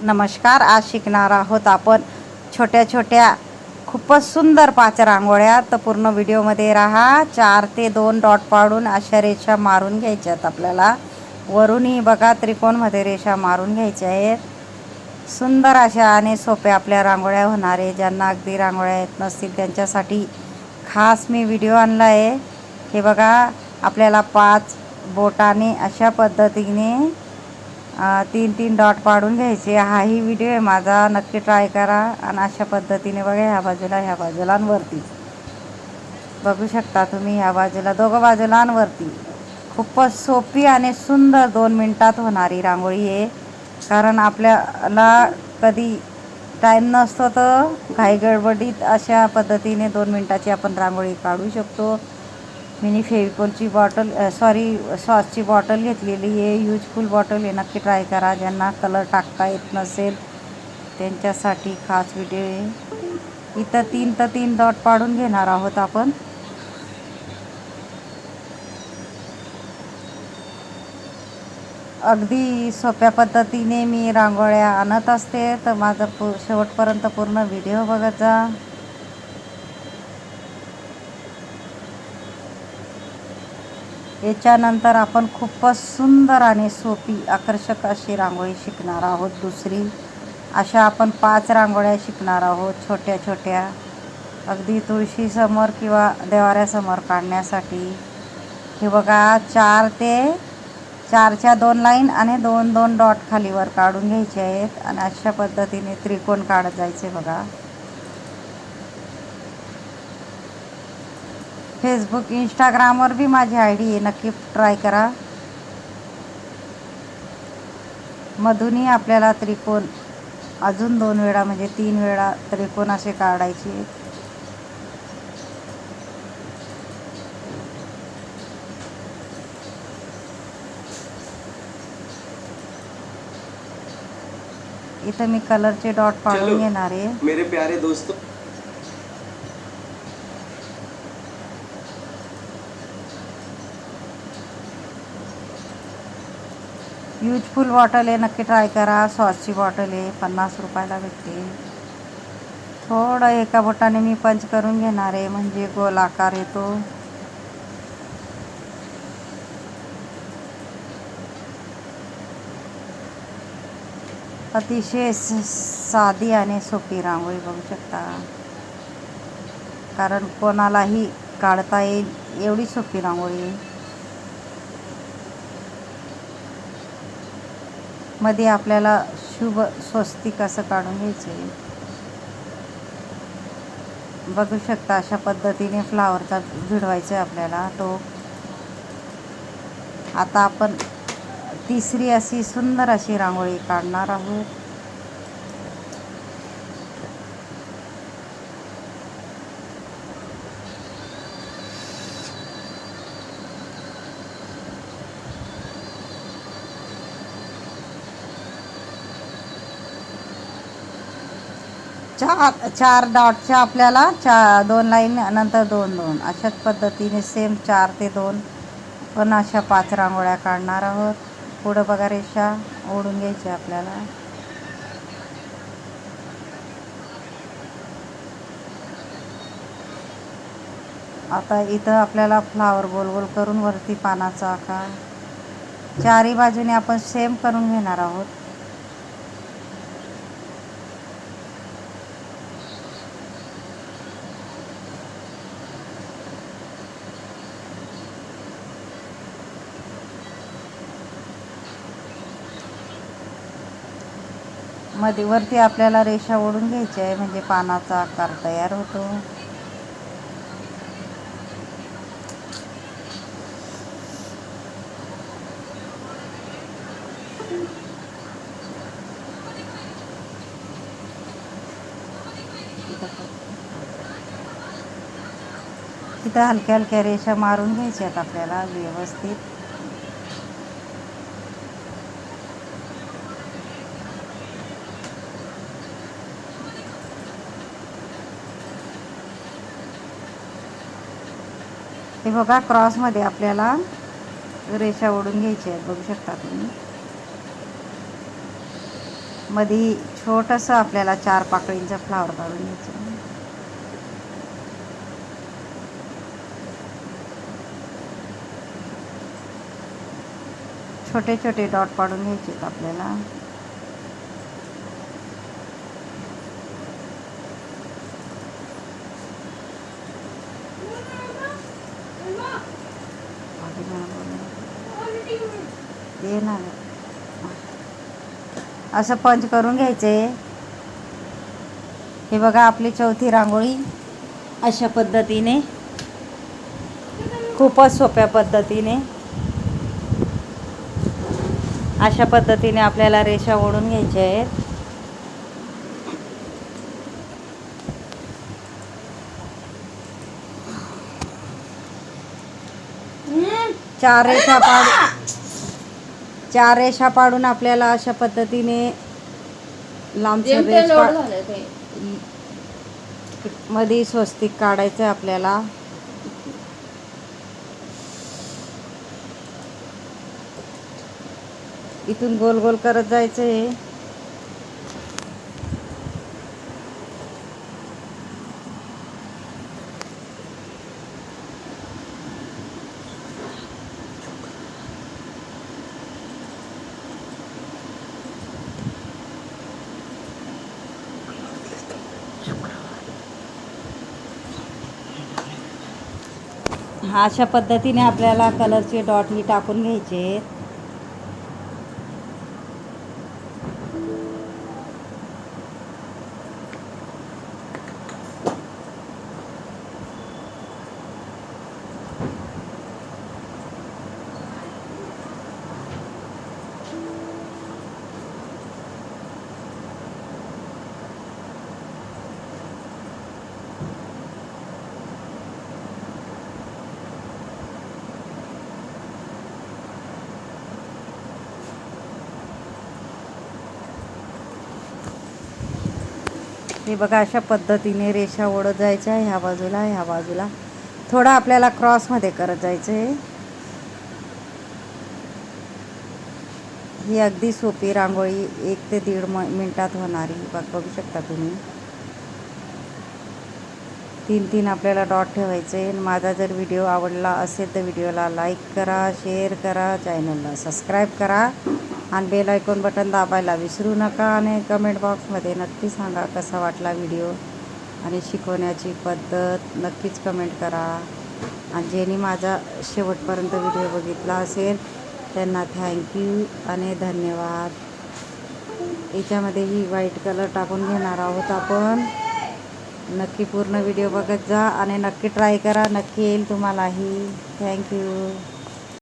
नमस्कार. आज शिकणार आहोत आपण छोट्या छोट्या खूपच सुंदर 5 रांगोळ्या. तर पूर्ण व्हिडिओमध्ये राहा. 4 ते 2 डॉट पाडून अशा रेषा मारून घ्यायच्यात आपल्याला. वरूनही बघा त्रिकोणमध्ये रेषा मारून घ्यायच्या आहेत. सुंदर अशा आणि सोप्या आपल्या रांगोळ्या होणार आहे. ज्यांना अगदी रांगोळ्या येत नसतील त्यांच्यासाठी खास मी व्हिडिओ आणला आहे. हे बघा, आपल्याला 5 बोटाने अशा पद्धतीने 3-3 डॉट पाडून घ्यायचे. हाही व्हिडिओ आहे माझा, नक्की ट्राय करा. आणि अशा पद्धतीने बघा, ह्या बाजूला आणि वरती बघू शकता तुम्ही. ह्या बाजूला दोघं बाजूला आणि वरती. खूपच सोपी आणि सुंदर 2 मिनटात होणारी रांगोळी आहे. कारण आपल्याला कधी टाईम नसतो तर घाई गडबडीत अशा पद्धतीने 2 मिनटाची आपण रांगोळी काढू शकतो. मिनी फेविकॉलची बॉटल सॉसची बॉटल घेतलेली आहे. यूजफुल बॉटल आहे. नक्की ट्राय करा. ज्यांना कलर टाकता येत नसेल त्यांच्यासाठी खास व्हिडिओ आहे. इथं 3 डॉट पाडून घेणार आहोत आपण. अगदी सोप्या पद्धतीने मी रांगोळ्या आणत असते, तर माझं शेवटपर्यंत पूर्ण व्हिडिओ बघत जा. याच्यानंतर आपण खूपच सुंदर आणि सोपी आकर्षक अशी रांगोळी शिकणार आहोत. दुसरी अशा आपण 5 रांगोळ्या शिकणार आहोत, छोट्या छोट्या, अगदी तुळशीसमोर किंवा देवाऱ्यासमोर काढण्यासाठी. हे बघा, 4च्या 2 लाईन आणि 2-2 डॉट खालीवर काढून घ्यायचे आहेत. आणि अशा पद्धतीने त्रिकोण काढत जायचे. बघा, फेसबुक इंस्टाग्रामवर बी माझी ID आहे, नक्की ट्राय करा. मधूनही आपल्याला त्रिकोण अजून 2 वेळा म्हणजे 3 वेळा त्रिकोण असे काढायचे. इथं मी कलरचे डॉट पाडून घेणार आहे. मेरे प्यारे दोस्तों, यूजफुल बॉटल आहे, नक्की ट्राय करा. सॉसची बॉटल आहे, 50 रुपयाला भेटते. थोडं एका बोटाने मी पंच करून घेणार आहे म्हणजे गोल आकार येतो. अतिशय साधी आणि सोपी रांगोळी बघू शकता. कारण कोणालाही काढता येईल एवढी सोपी रांगोळी. मध्ये आपल्याला शुभ स्वस्तिक असं काढून घ्यायचे. बघू शकता, अशा पद्धतीने फ्लावरचा भिडवायचा आहे आपल्याला तो. आता आपण तिसरी अशी सुंदर अशी रांगोळी काढणार आहोत. चार डॉटच्या आपल्याला 2 लाईन नंतर 2-2 अशाच पद्धतीने सेम 4 ते 2 पण अशा 5 रांगोळ्या काढणार आहोत. पुढं बघा, रेषा ओढून घ्यायची आपल्याला. आता इथं आपल्याला फ्लावर गोल गोल करून वरती पानाचा आकार 4ही बाजूने आपण सेम करून घेणार आहोत. मध्ये वरती आपल्याला रेषा ओढून घ्यायची आहे म्हणजे पानाचा आकार तयार होतो. इथं हलक्या हलक्या रेषा मारून घ्यायच्या आहेत आपल्याला व्यवस्थित. हे बघा, क्रॉसमध्ये आपल्याला रेषा ओढून घ्यायची आहेत. बघू शकता तुम्ही. मध्ये छोटंसं आपल्याला 4 पाकळींचं फ्लावर काढून घ्यायचं. छोटे छोटे डॉट पाडून घ्यायचे आपल्याला. असं पंच करून घ्यायचे. हे बघा आपली चौथी रांगोळी अशा पद्धतीने, खूपच सोप्या पद्धतीने अशा पद्धतीने आपल्याला रेषा ओढून घ्यायच्या आहेत. चार रेषा पाडून आपल्याला अशा पद्धतीने लांबचं रेष मध्ये स्वस्तिक काढायचं आपल्याला. इथून गोल गोल करत जायचं आहे. अशा पद्धतीने आपल्याला कलरचे डॉट ही टाकून घ्यायचे. हे बघा अशा पद्धतीने रेषा ओढत जायच्या. ह्या बाजूला थोडं आपल्याला क्रॉसमध्ये करत जायचं आहे. ही अगदी सोपी रांगोळी 1 ते 1.5 मिनिटात होणारी. बघू शकता तुम्ही. 3 आपल्याला डॉट ठेवायचे. माझा जर व्हिडिओ आवडला असेल तर व्हिडिओला लाईक करा, शेअर करा, चॅनलला सबस्क्राईब करा आणि बेल आयकॉन बटन दाबायला विसरू नका. आणि कमेंट बॉक्समध्ये नक्की सांगा कसा वाटला व्हिडिओ आणि शिकवण्याची पद्धत नक्कीच कमेंट करा. आणि ज्यांनी माझा शेवटपर्यंत व्हिडिओ बघितला असेल त्यांना थँक्यू आणि धन्यवाद. याच्यामध्ये ही व्हाईट कलर टाकून घेणार आहोत आपण. नक्की पूर्ण व्हिडिओ बघत जा आणि नक्की ट्राय करा. नक्की येईल तुम्हालाही. थँक्यू.